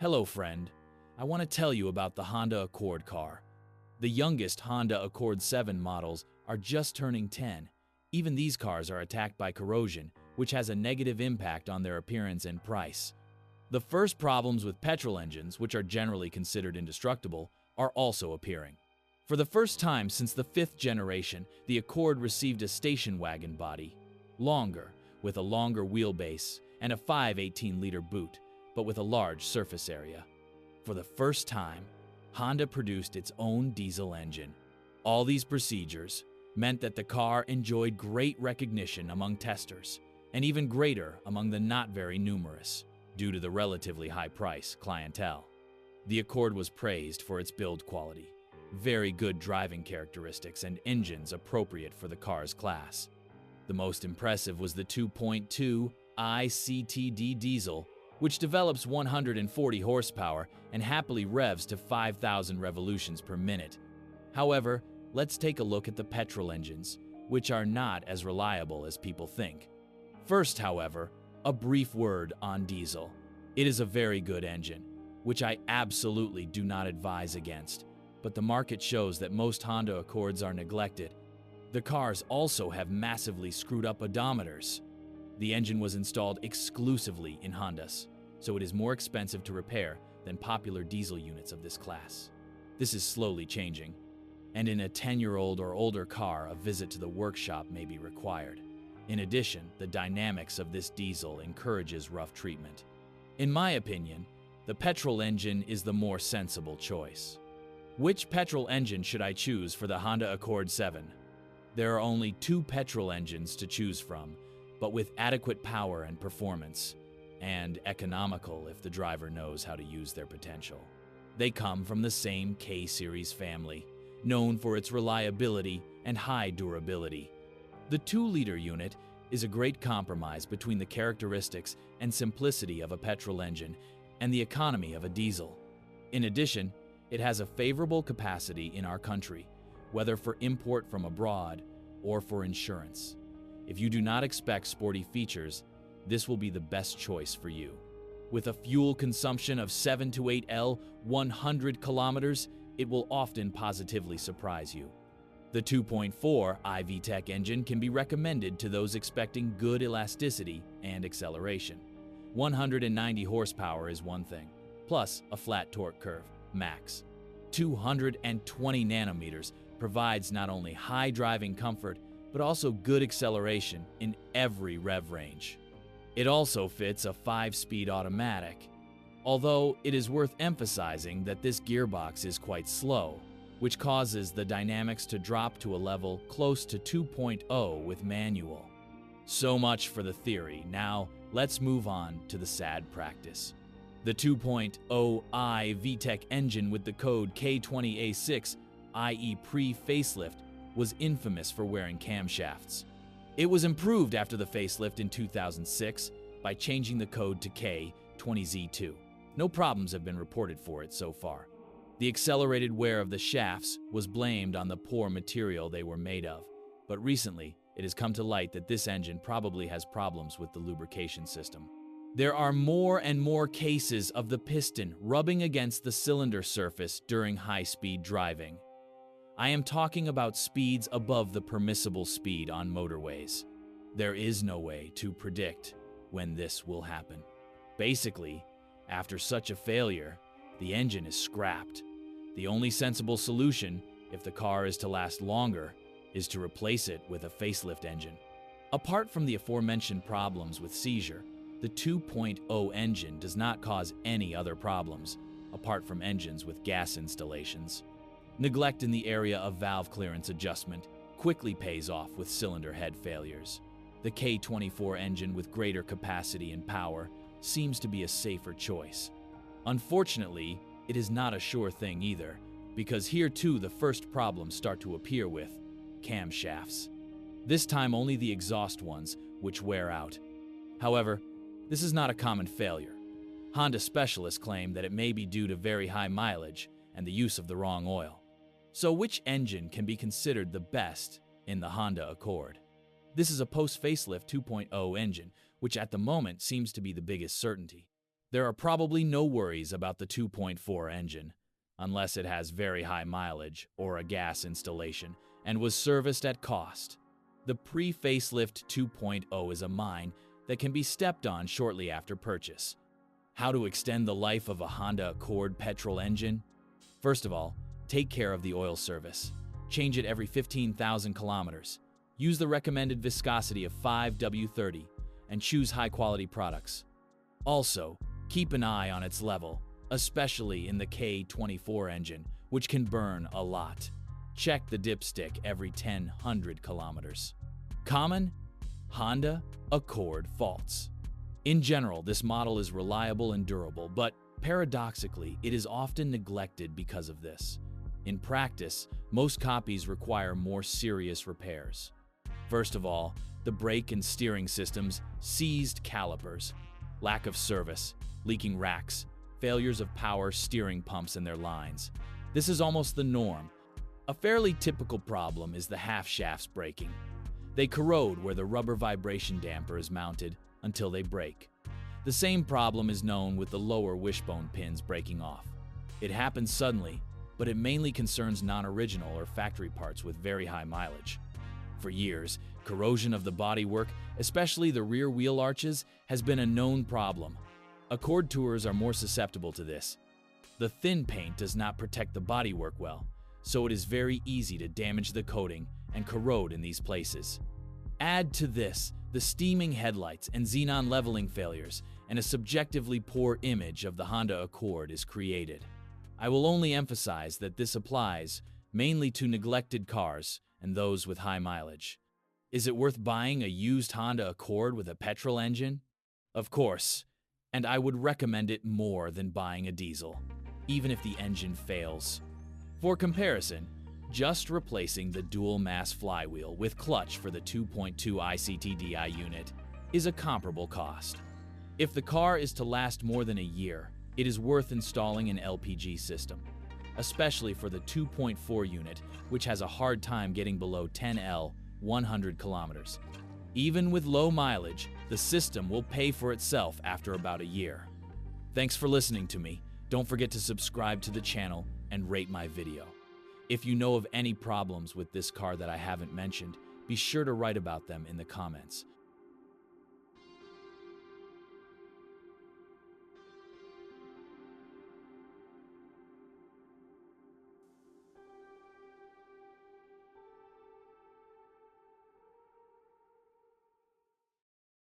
Hello, friend. I want to tell you about the Honda Accord car. The youngest Honda Accord VII models are just turning 10. Even these cars are attacked by corrosion, which has a negative impact on their appearance and price. The first problems with petrol engines, which are generally considered indestructible, are also appearing. For the first time since the 5th generation, the Accord received a station wagon body, longer, with a longer wheelbase and a 5.18-liter boot, but with a large surface area. For the first time, Honda produced its own diesel engine. All these procedures meant that the car enjoyed great recognition among testers, and even greater among the not very numerous, due to the relatively high price clientele. The Accord was praised for its build quality, very good driving characteristics, and engines appropriate for the car's class. The most impressive was the 2.2 ICTD diesel, which develops 140 horsepower and happily revs to 5,000 revolutions per minute. However, let's take a look at the petrol engines, which are not as reliable as people think. First, however, a brief word on diesel. It is a very good engine, which I absolutely do not advise against, but the market shows that most Honda Accords are neglected. The cars also have massively screwed up odometers. The engine was installed exclusively in Hondas, so it is more expensive to repair than popular diesel units of this class. This is slowly changing, and in a 10-year-old or older car, a visit to the workshop may be required. In addition, the dynamics of this diesel encourages rough treatment. In my opinion, the petrol engine is the more sensible choice. Which petrol engine should I choose for the Honda Accord VII? There are only 2 petrol engines to choose from, but with adequate power and performance, and economical if the driver knows how to use their potential. They come from the same K-Series family, known for its reliability and high durability. The 2-liter unit is a great compromise between the characteristics and simplicity of a petrol engine and the economy of a diesel. In addition, it has a favorable capacity in our country, whether for import from abroad or for insurance. If you do not expect sporty features, this will be the best choice for you. With a fuel consumption of 7 to 8 L, 100 kilometers, it will often positively surprise you. The 2.4 iVTEC engine can be recommended to those expecting good elasticity and acceleration. 190 horsepower is one thing, plus a flat torque curve, max. 220 nanometers provides not only high driving comfort, but also good acceleration in every rev range. It also fits a 5-speed automatic, although it is worth emphasizing that this gearbox is quite slow, which causes the dynamics to drop to a level close to 2.0 with manual. So much for the theory. Now, let's move on to the sad practice. The 2.0 iVTEC engine with the code K20A6, i.e. pre-facelift, was infamous for wearing camshafts. It was improved after the facelift in 2006 by changing the code to K20Z2. No problems have been reported for it so far. The accelerated wear of the shafts was blamed on the poor material they were made of, but recently it has come to light that this engine probably has problems with the lubrication system. There are more and more cases of the piston rubbing against the cylinder surface during high-speed driving. I am talking about speeds above the permissible speed on motorways. There is no way to predict when this will happen. Basically, after such a failure, the engine is scrapped. The only sensible solution, if the car is to last longer, is to replace it with a facelift engine. Apart from the aforementioned problems with seizure, the 2.0 engine does not cause any other problems, apart from engines with gas installations. Neglect in the area of valve clearance adjustment quickly pays off with cylinder head failures. The K24 engine with greater capacity and power seems to be a safer choice. Unfortunately, it is not a sure thing either, because here too the first problems start to appear with camshafts. This time only the exhaust ones, which wear out. However, this is not a common failure. Honda specialists claim that it may be due to very high mileage and the use of the wrong oil. So which engine can be considered the best in the Honda Accord? This is a post-facelift 2.0 engine, which at the moment seems to be the biggest certainty. There are probably no worries about the 2.4 engine, unless it has very high mileage or a gas installation and was serviced at cost. The pre-facelift 2.0 is a mine that can be stepped on shortly after purchase. How to extend the life of a Honda Accord petrol engine? First of all, take care of the oil service. Change it every 15,000 kilometers. Use the recommended viscosity of 5W30 and choose high-quality products. Also, keep an eye on its level, especially in the K24 engine, which can burn a lot. Check the dipstick every 100 kilometers. Common Honda Accord faults. In general, this model is reliable and durable, but paradoxically, it is often neglected because of this. In practice, most copies require more serious repairs. First of all, the brake and steering systems, seized calipers, lack of service, leaking racks, failures of power steering pumps and their lines. This is almost the norm. A fairly typical problem is the half shafts breaking. They corrode where the rubber vibration damper is mounted until they break. The same problem is known with the lower wishbone pins breaking off. It happens suddenly, but it mainly concerns non-original or factory parts with very high mileage. For years, corrosion of the bodywork, especially the rear wheel arches, has been a known problem. Accord Tours are more susceptible to this. The thin paint does not protect the bodywork well, so it is very easy to damage the coating and corrode in these places. Add to this the steaming headlights and xenon leveling failures, and a subjectively poor image of the Honda Accord is created. I will only emphasize that this applies mainly to neglected cars and those with high mileage. Is it worth buying a used Honda Accord with a petrol engine? Of course, and I would recommend it more than buying a diesel, even if the engine fails. For comparison, just replacing the dual-mass flywheel with clutch for the 2.2 ICTDI unit is a comparable cost. If the car is to last more than a year, it is worth installing an LPG system, especially for the 2.4 unit, which has a hard time getting below 10L 100 kilometers. Even with low mileage, the system will pay for itself after about a year. Thanks for listening to me. Don't forget to subscribe to the channel and rate my video. If you know of any problems with this car that I haven't mentioned, be sure to write about them in the comments.